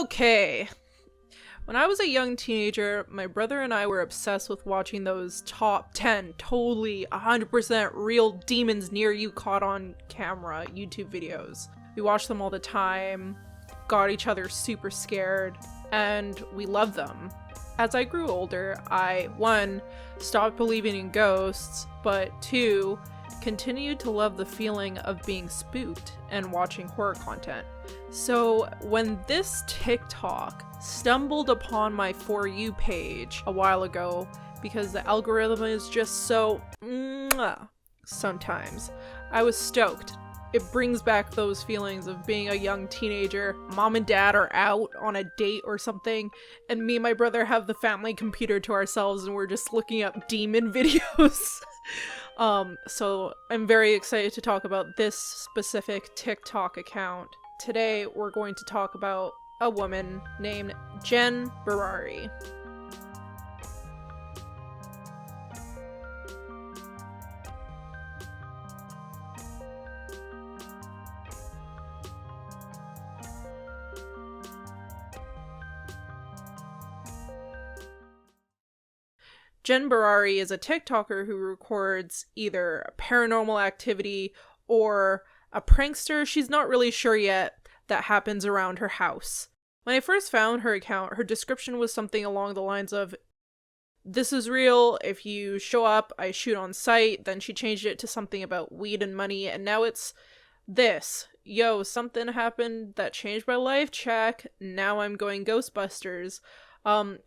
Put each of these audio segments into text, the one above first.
Okay. When I was a young teenager, my brother and I were obsessed with watching those top 10 totally 100% real demons near you caught on camera YouTube videos. We watched them all the time, got each other super scared, and we loved them. As I grew older, I, 1, stopped believing in ghosts, but 2, continued to love the feeling of being spooked and watching horror content. So when this TikTok stumbled upon my For You page a while ago, because the algorithm is just so sometimes, I was stoked. It brings back those feelings of being a young teenager. Mom and dad are out on a date or something, and me and my brother have the family computer to ourselves and we're just looking up demon videos. So I'm very excited to talk about this specific TikTok account. Today we're going to talk about a woman named Jen Berari. Jen Berari is a TikToker who records either paranormal activity or a prankster, she's not really sure yet, that happens around her house. When I first found her account, her description was something along the lines of, "This is real, if you show up, I shoot on sight." Then she changed it to something about weed and money, and now it's this. "Yo, something happened that changed my life, check. Now I'm going Ghostbusters."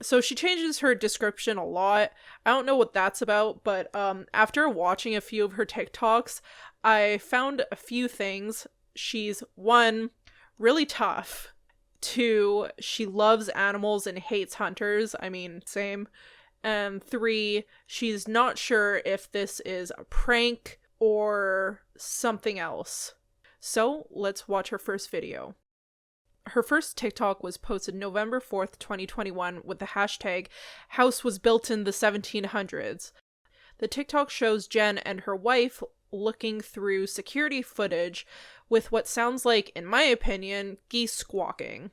So she changes her description a lot. I don't know what that's about, but after watching a few of her TikToks, I found a few things. She's 1, really tough. 2, she loves animals and hates hunters. I mean, same. And 3, she's not sure if this is a prank or something else. So let's watch her first video. Her first TikTok was posted November 4th, 2021 with the hashtag "House was built in the 1700s. The TikTok shows Jen and her wife looking through security footage with what sounds like, in my opinion, geese squawking.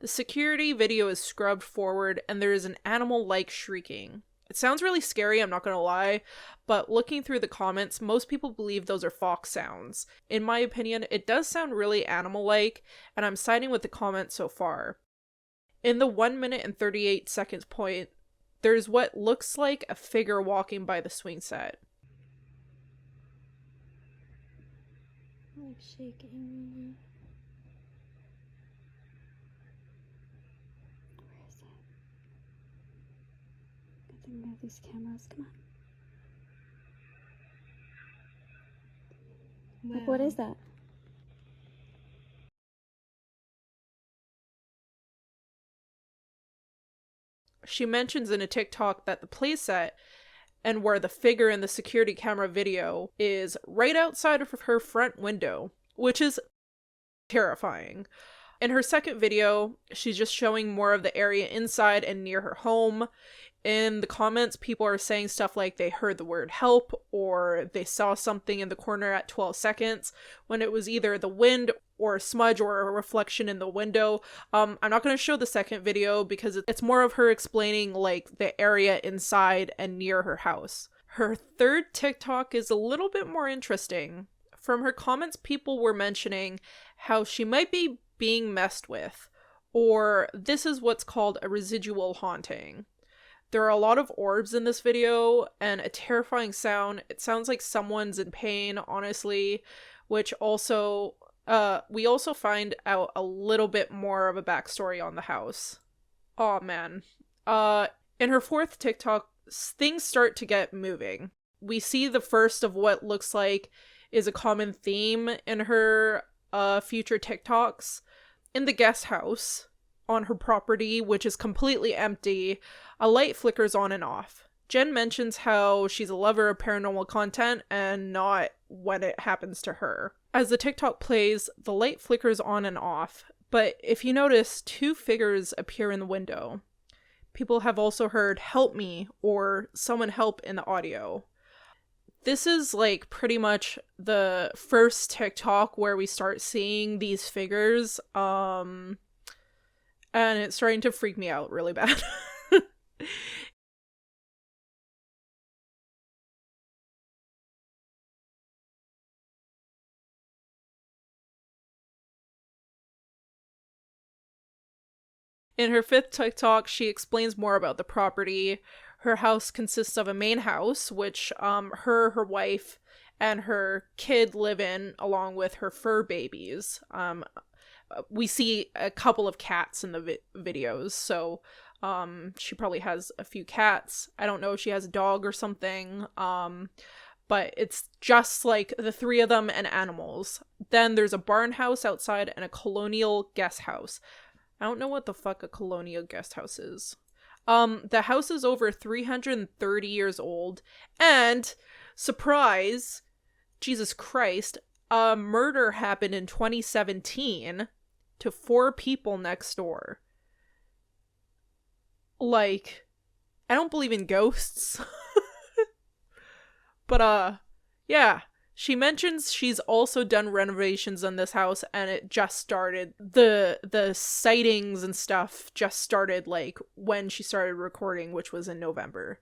The security video is scrubbed forward and there is an animal-like shrieking. It sounds really scary, I'm not gonna lie, but looking through the comments, most people believe those are fox sounds. In my opinion, it does sound really animal-like, and I'm siding with the comments so far. In the 1 minute and 38 seconds point, there's what looks like a figure walking by the swing set. Like shaking. Where is it? Good thing we have these cameras. Come on. Like, what is that? She mentions in a TikTok that the playset and where the figure in the security camera video is right outside of her front window, which is terrifying. In her second video, she's just showing more of the area inside and near her home. In the comments, people are saying stuff like they heard the word help or they saw something in the corner at 12 seconds when it was either the wind or a smudge or a reflection in the window. I'm not going to show the second video because it's more of her explaining like the area inside and near her house. Her third TikTok is a little bit more interesting. From her comments, people were mentioning how she might be being messed with, or this is what's called a residual haunting. There are a lot of orbs in this video and a terrifying sound. It sounds like someone's in pain, honestly, which also, we also find out a little bit more of a backstory on the house. Aw, man. In her fourth TikTok, things start to get moving. We see the first of what looks like is a common theme in her future TikToks. In the guest house on her property, which is completely empty, a light flickers on and off. Jen mentions how she's a lover of paranormal content and not when it happens to her. As the TikTok plays, the light flickers on and off, But if you notice, two figures appear in the window. People have also heard "help me" or "someone help" in the audio. This is like pretty much the first TikTok where we start seeing these figures. And it's starting to freak me out really bad. In her fifth TikTok, she explains more about the property. Her house consists of a main house, which her wife, and her kid live in, along with her fur babies. We see a couple of cats in the videos, so she probably has a few cats. I don't know if she has a dog or something, but it's just like the three of them and animals. Then there's a barn house outside and a colonial guest house. I don't know what the fuck a colonial guest house is. The house is over 330 years old, and surprise, Jesus Christ, a murder happened in 2017 to 4 people next door. Like, I don't believe in ghosts. But yeah. She mentions she's also done renovations on this house, and it just started. The sightings and stuff just started like when she started recording, which was in November.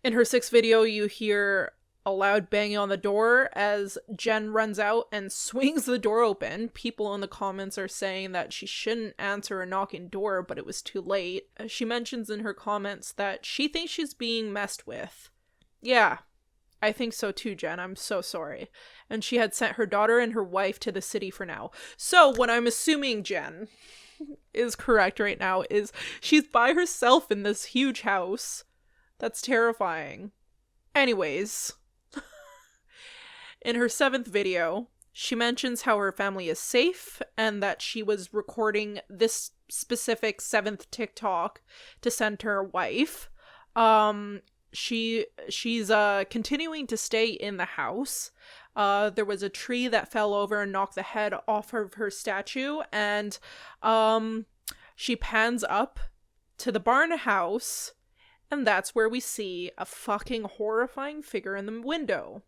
In her 6th video, you hear a loud banging on the door as Jen runs out and swings the door open. People in the comments are saying that she shouldn't answer a knocking door, but it was too late. She mentions in her comments that she thinks she's being messed with. Yeah. I think so too, Jen. I'm so sorry. And she had sent her daughter and her wife to the city for now. So what I'm assuming Jen is correct right now is she's by herself in this huge house. That's terrifying. Anyways, in her 7th video, she mentions how her family is safe and that she was recording this specific 7th TikTok to send to her wife. She's continuing to stay in the house. There was a tree that fell over and knocked the head off of her statue, and she pans up to the barn house, and that's where we see a fucking horrifying figure in the window.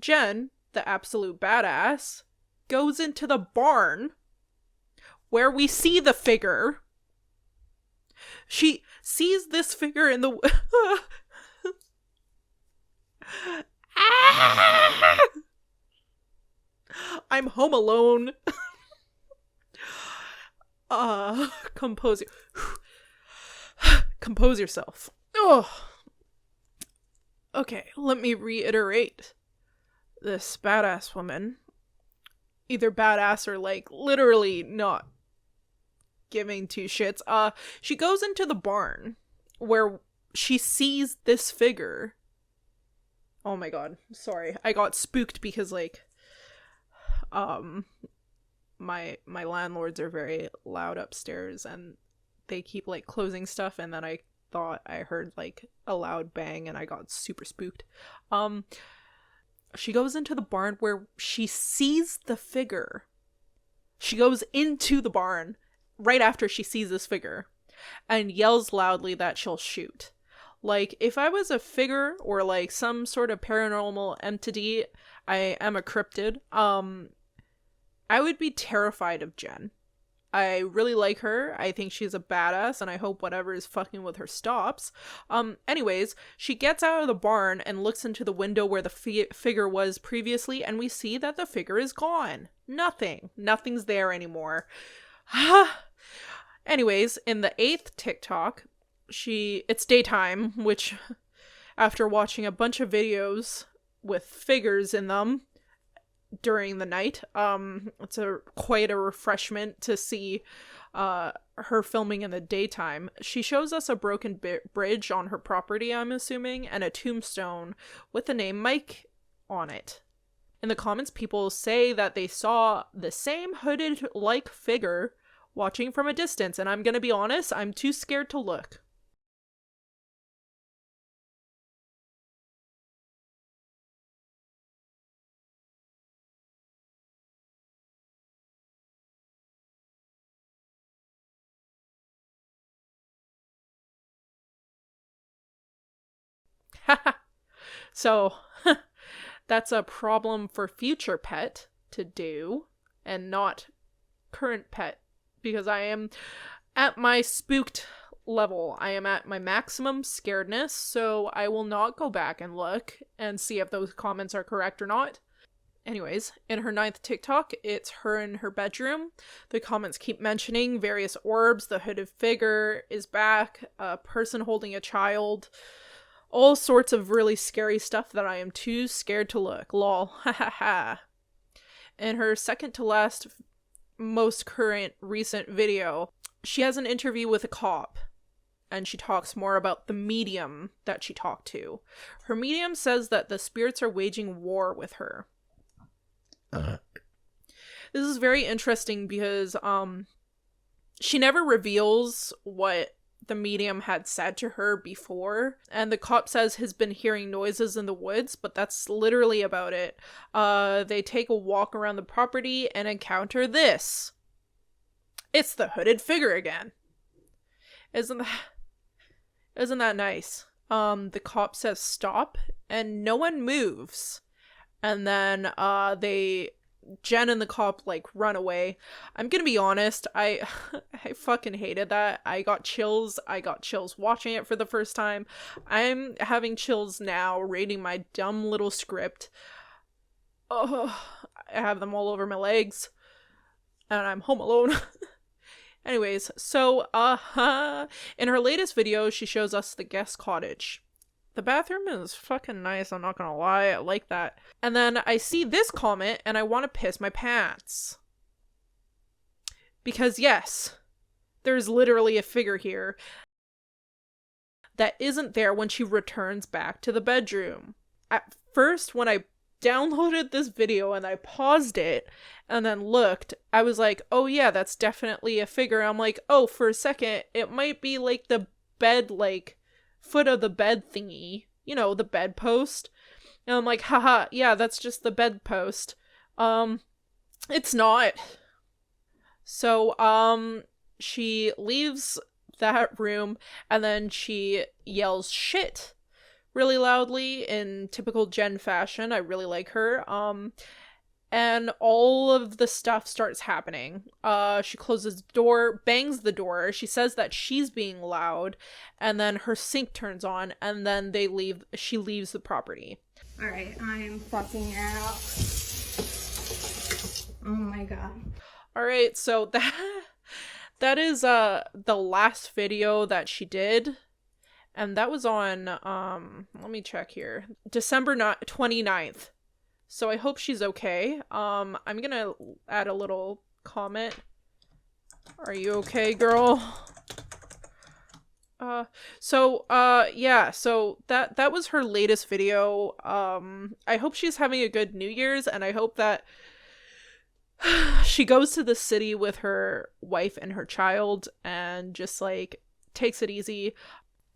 Jen, the absolute badass, goes into the barn where we see the figure. She sees this figure in the... I'm home alone. Compose compose yourself. Oh. Okay, let me reiterate. This badass woman, either badass or like literally not giving two shits, she goes into the barn where she sees this figure. Oh my god, sorry, I got spooked because like my landlords are very loud upstairs and they keep like closing stuff, and then I thought I heard like a loud bang and I got super spooked. She goes into the barn where she sees the figure. She goes into the barn right after she sees this figure and yells loudly that she'll shoot. Like, if I was a figure or like some sort of paranormal entity, I am a cryptid, I would be terrified of Jen. I really like her. I think she's a badass, and I hope whatever is fucking with her stops. Anyways, she gets out of the barn and looks into the window where the figure was previously, and we see that the figure is gone. Nothing's there anymore. Anyways, in the 8th TikTok, it's daytime, which after watching a bunch of videos with figures in them during the night, it's quite a refreshment to see her filming in the daytime. She shows us a broken bridge on her property, I'm assuming, and a tombstone with the name Mike on it. In the comments, people say that they saw the same hooded-like figure watching from a distance, and I'm gonna be honest, I'm too scared to look. So, that's a problem for future pet to do, and not current pet, because I am at my spooked level. I am at my maximum scaredness, so I will not go back and look and see if those comments are correct or not. Anyways, in her 9th TikTok, it's her in her bedroom. The comments keep mentioning various orbs, the hooded figure is back, a person holding a child, all sorts of really scary stuff that I am too scared to look. Lol. Ha ha ha. In her second to last, most current recent video, she has an interview with a cop, and she talks more about the medium that she talked to. Her medium says that the spirits are waging war with her. This is very interesting because she never reveals what the medium had said to her before, and the cop says he's been hearing noises in the woods, but that's literally about it. They take a walk around the property and encounter this. It's the hooded figure again. Isn't that nice? The cop says stop, and no one moves. And then Jen and the cop like run away. I'm gonna be honest, I fucking hated that. I got chills watching it for the first time. I'm having chills now reading my dumb little script. Oh, I have them all over my legs, and I'm home alone. Anyways, so in her latest video, she shows us the guest cottage. The bathroom is fucking nice, I'm not gonna lie, I like that. And then I see this comment and I want to piss my pants. Because yes, there's literally a figure here that isn't there when she returns back to the bedroom. At first, when I downloaded this video and I paused it and then looked, I was like, oh yeah, that's definitely a figure. I'm like, oh, for a second, it might be like the bed, like, foot of the bed thingy, you know, the bed post. And I'm like, haha, yeah, that's just the bed post. It's not. So, she leaves that room and then she yells shit really loudly in typical Jen fashion. I really like her. And all of the stuff starts happening. She closes the door, bangs the door. She says that she's being loud, and then her sink turns on, and then she leaves the property. All right, I'm fucking out. Oh my god. All right, so that is the last video that she did. And that was on let me check here. December 29th. So I hope she's okay. I'm gonna add a little comment. Are you okay, girl? Yeah, so that was her latest video. I hope she's having a good New Year's, and I hope that she goes to the city with her wife and her child and just like takes it easy.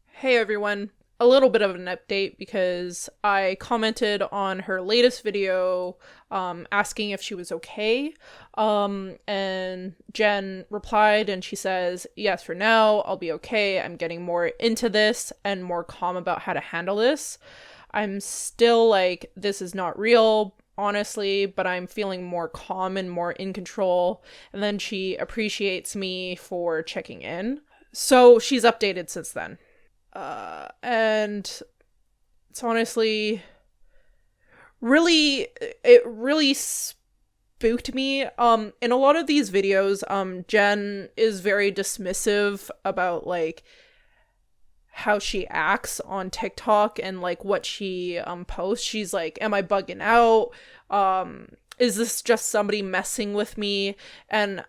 Hey everyone. A little bit of an update because I commented on her latest video asking if she was okay, and Jen replied and she says, yes, for now I'll be okay. I'm getting more into this and more calm about how to handle this. I'm still like, this is not real, honestly, but I'm feeling more calm and more in control. And then she appreciates me for checking in. So she's updated since then. And it's honestly it really spooked me. In a lot of these videos, Jen is very dismissive about like how she acts on TikTok and like what she posts. She's like, am I bugging out? Is this just somebody messing with me? And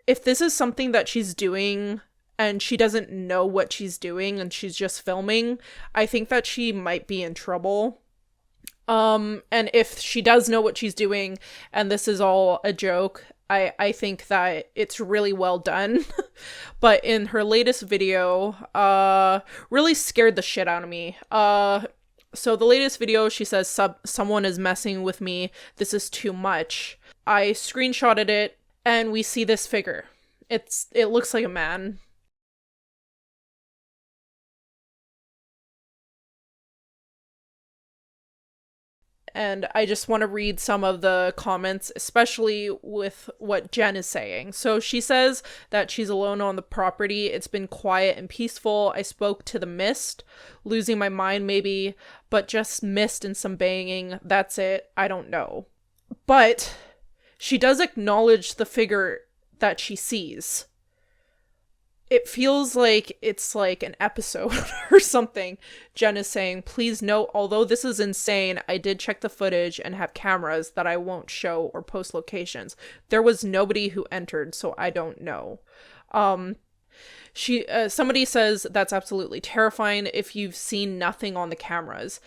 if this is something that she's doing and she doesn't know what she's doing and she's just filming, I think that she might be in trouble. And if she does know what she's doing and this is all a joke, I think that it's really well done. But in her latest video, really scared the shit out of me. So the latest video, she says, someone is messing with me. This is too much. I screenshotted it, and we see this figure. It looks like a man. And I just want to read some of the comments, especially with what Jen is saying. So she says that she's alone on the property. It's been quiet and peaceful. I spoke to the mist, losing my mind maybe, but just mist and some banging. That's it. I don't know. But she does acknowledge the figure that she sees. It feels like it's like an episode or something. Jen is saying, please note, although this is insane, I did check the footage and have cameras that I won't show or post locations. There was nobody who entered, so I don't know. Somebody says that's absolutely terrifying if you've seen nothing on the cameras.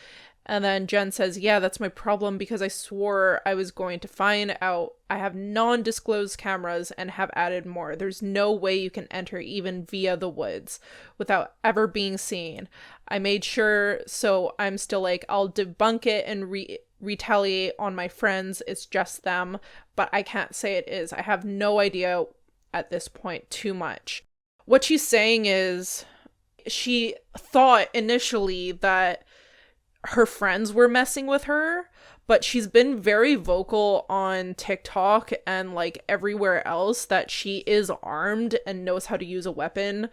And then Jen says, yeah, that's my problem because I swore I was going to find out. I have non-disclosed cameras and have added more. There's no way you can enter even via the woods without ever being seen. I made sure, so I'm still like, I'll debunk it and retaliate on my friends. It's just them, but I can't say it is. I have no idea at this point, too much. What she's saying is she thought initially that her friends were messing with her, but she's been very vocal on TikTok and like everywhere else that she is armed and knows how to use a weapon.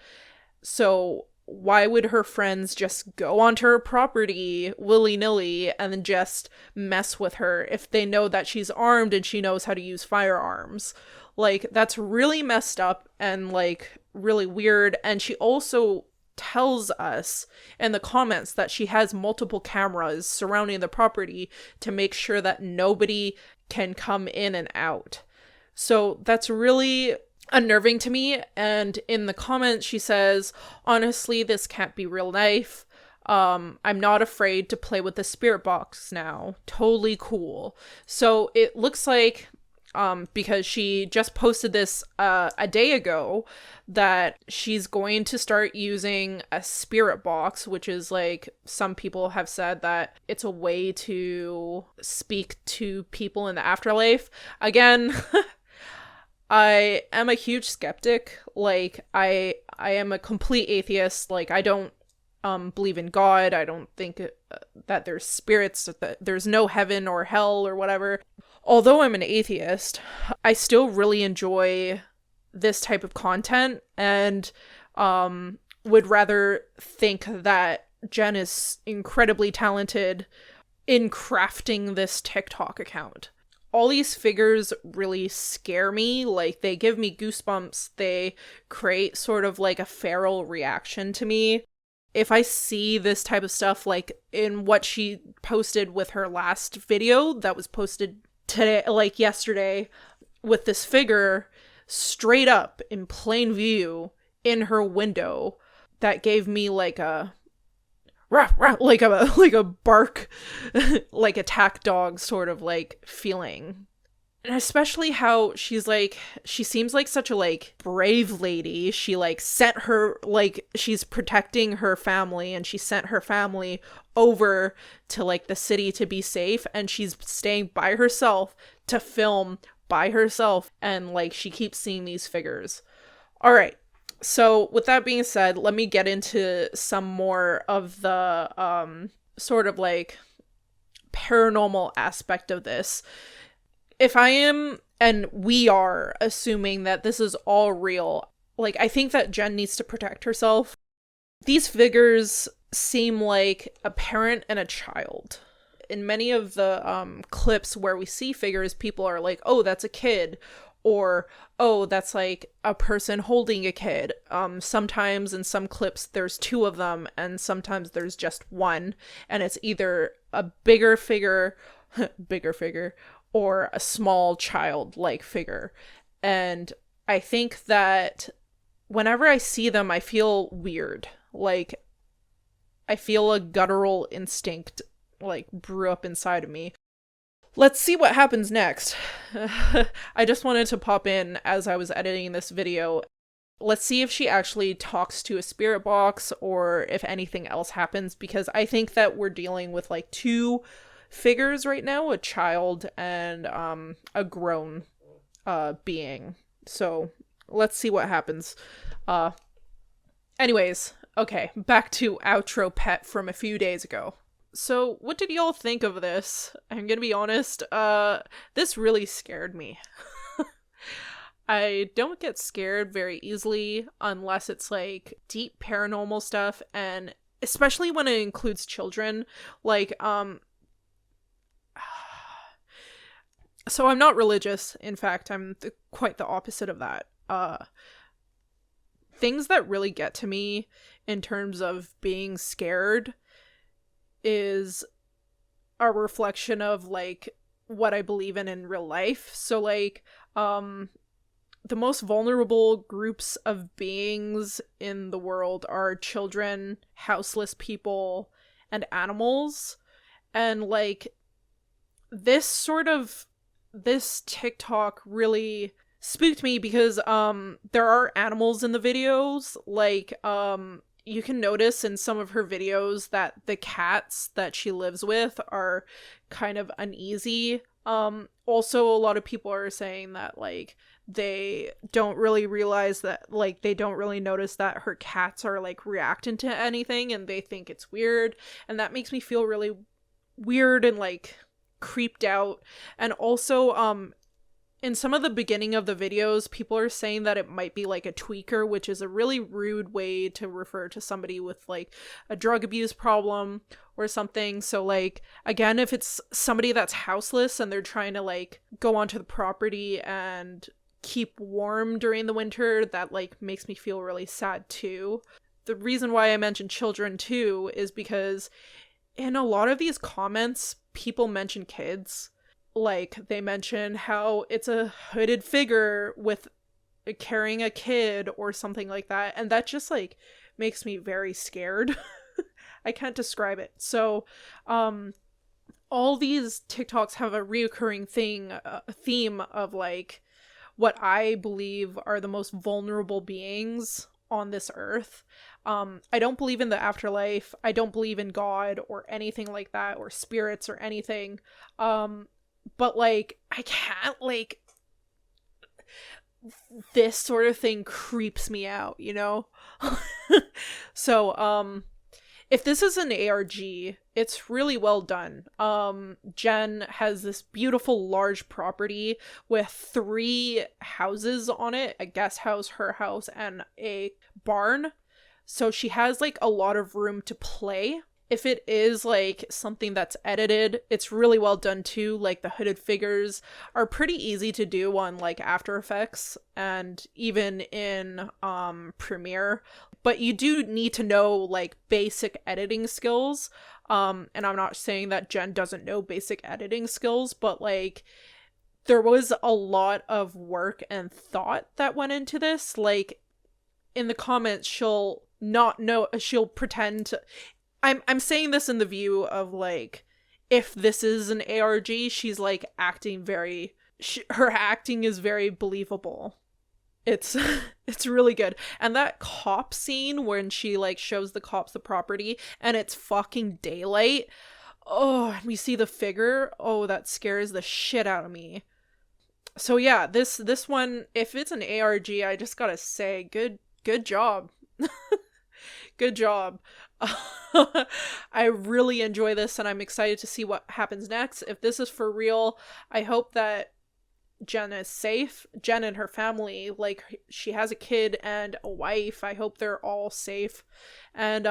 So why would her friends just go onto her property willy-nilly and then just mess with her if they know that she's armed and she knows how to use firearms? Like, that's really messed up and like really weird. And she also tells us in the comments that she has multiple cameras surrounding the property to make sure that nobody can come in and out. So that's really unnerving to me. And in the comments she says, honestly, this can't be real life. I'm not afraid to play with the spirit box now. Totally cool. So it looks like because she just posted this a day ago, that she's going to start using a spirit box, which is like, some people have said that it's a way to speak to people in the afterlife. Again, I am a huge skeptic. Like, I am a complete atheist. Like, I don't believe in God. I don't think that there's spirits, that there's no heaven or hell or whatever. Although I'm an atheist, I still really enjoy this type of content and would rather think that Jen is incredibly talented in crafting this TikTok account. All these figures really scare me. Like, they give me goosebumps. They create sort of like a feral reaction to me. If I see this type of stuff, like in what she posted with her last video that was posted today, like yesterday, with this figure straight up in plain view in her window, that gave me like a rah, rah, like a bark, like attack dog sort of like feeling. And especially how she seems like such a like brave lady. She like sent her, like, she's protecting her family and she sent her family over to like the city to be safe, and she's staying by herself to film by herself, and like she keeps seeing these figures. All right. So with that being said, let me get into some more of the sort of like paranormal aspect of this. If I am, and we are, assuming that this is all real, like, I think that Jen needs to protect herself. These figures seem like a parent and a child. In many of the clips where we see figures, people are like, oh, that's a kid, or, oh, that's like a person holding a kid. Sometimes in some clips there's two of them, and sometimes there's just one, and it's either a bigger figure, or a small child-like figure. And I think that whenever I see them, I feel weird. Like, I feel a guttural instinct, like, brew up inside of me. let's see what happens next. I just wanted to pop in as I was editing this video. Let's see if she actually talks to a spirit box or if anything else happens, because I think that we're dealing with like two figures right now, a child and a grown being. So let's see what happens. Anyways, okay, back to outro pet from a few days ago. So what did y'all think of this? I'm gonna be honest, this really scared me. I don't get scared very easily unless it's like deep paranormal stuff, and especially when it includes children. Like, so I'm not religious. In fact, I'm quite the opposite of that. Things that really get to me in terms of being scared is a reflection of like what I believe in real life. So like, the most vulnerable groups of beings in the world are children, houseless people, and animals. And like, this TikTok really spooked me because there are animals in the videos. Like, you can notice in some of her videos that the cats that she lives with are kind of uneasy. Also, a lot of people are saying that like they don't really realize that, like, they don't really notice that her cats are like reacting to anything, and they think it's weird, and that makes me feel really weird and like creeped out. And also, in some of the beginning of the videos, people are saying that it might be like a tweaker, which is a really rude way to refer to somebody with like a drug abuse problem or something. So like, again, if it's somebody that's houseless and they're trying to like go onto the property and keep warm during the winter, that like makes me feel really sad too. The reason why I mentioned children too is because in a lot of these comments, people mention kids. Like, they mention how it's a hooded figure with carrying a kid or something like that, and that just like makes me very scared. I can't describe it. So all these TikToks have a reoccurring theme of like what I believe are the most vulnerable beings on this earth. I don't believe in the afterlife. I don't believe in God or anything like that, or spirits or anything. But like, I can't, like, this sort of thing creeps me out, you know? So, if this is an ARG, it's really well done. Jen has this beautiful large property with 3 houses on it, a guest house, her house, and a barn. So she has like a lot of room to play. If it is like something that's edited, it's really well done too. Like, the hooded figures are pretty easy to do on like After Effects and even in Premiere. But you do need to know like basic editing skills. And I'm not saying that Jen doesn't know basic editing skills, but like, there was a lot of work and thought that went into this. Like, in the comments, she'll pretend to... I'm saying this in the view of like, if this is an ARG, she's like acting very... her acting is very believable. It's really good. And that cop scene when she like shows the cops the property and it's fucking daylight. Oh, and we see the figure. Oh, that scares the shit out of me. So yeah, this one, if it's an ARG, I just gotta say, good job. Good job. I really enjoy this, and I'm excited to see what happens next. If this is for real, I hope that Jen is safe. Jen and her family, like, she has a kid and a wife. I hope they're all safe. And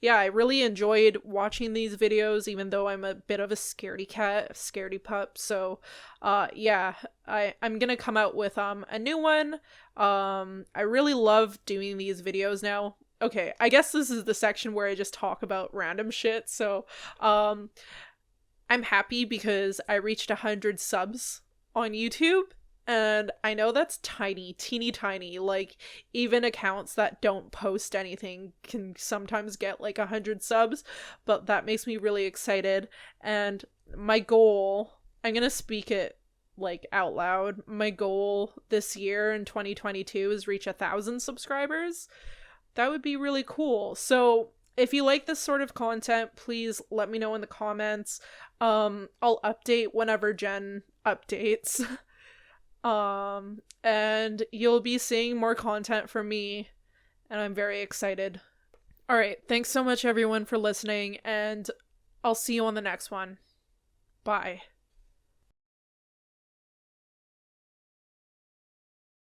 yeah, I really enjoyed watching these videos, even though I'm a bit of a scaredy cat, scaredy pup. So yeah, I'm gonna come out with a new one. I really love doing these videos now. Okay, I guess this is the section where I just talk about random shit. So I'm happy because I reached 100 subs on YouTube, and I know that's tiny, teeny tiny. Like, even accounts that don't post anything can sometimes get like 100 subs, but that makes me really excited. And my goal I'm gonna speak it like out loud. My goal this year in 2022 is reach 1,000 subscribers. That would be really cool. So if you like this sort of content, please let me know in the comments. I'll update whenever Jen updates. And you'll be seeing more content from me, and I'm very excited. All right, thanks so much everyone for listening, and I'll see you on the next one. Bye.